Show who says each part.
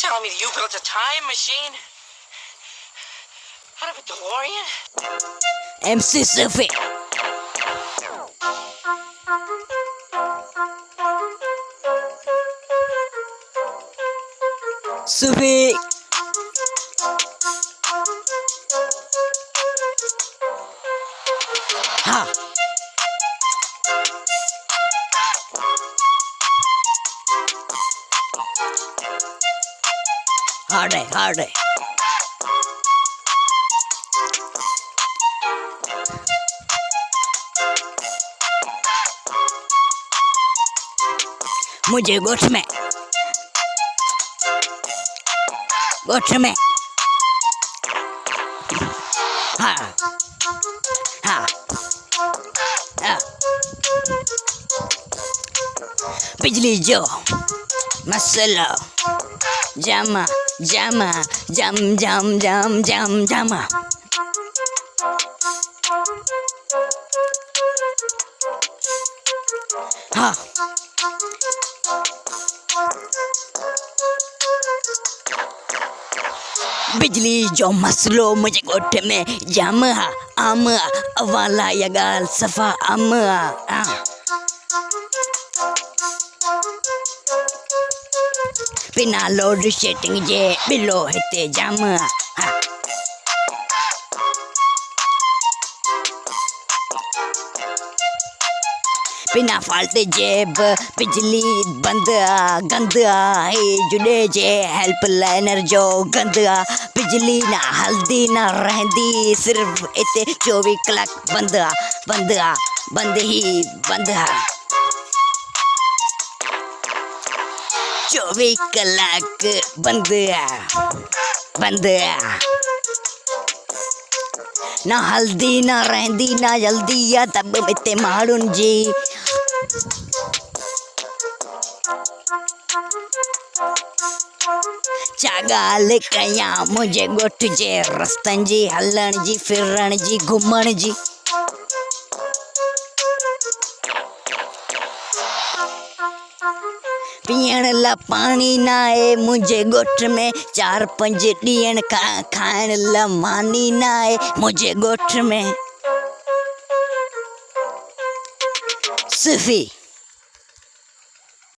Speaker 1: telling me that you built a time machine out of a DeLorean?
Speaker 2: MC SUFI. SUFI. Ha. Hard है मुझे गोठ में हाँ हाँ हाँ बिजली जो मसलो जामा जामा जम जम जम जम जामा हाँ बिजली जो मसलो मुझे गोठ में जाम आम वाला या गाल सफा आम बिना लोड शेडिंग जे बिलो हिते जाम बिना फाल्ट जेब बिजली बंद गंद जुड़े जे हेल्पलाइनर जो गंद बिजली ना हल्दी ना रहंदी सिर्फ इते 24 कलाक बंद बंद ही बंद 24 कलाक बंद ना हल्दी ना रहंदी ना जल्दी या तब इते माण्हुनि जी चागाल कया मुझे गोठ जे रस्तन जी हलण जी फिरण जी घुमण जी पीअण ला पानी ना है मुझे गोठ में 4-5 ॾींहंनि खां खाइण ला मानी ना है मुझे गोठ में SUFI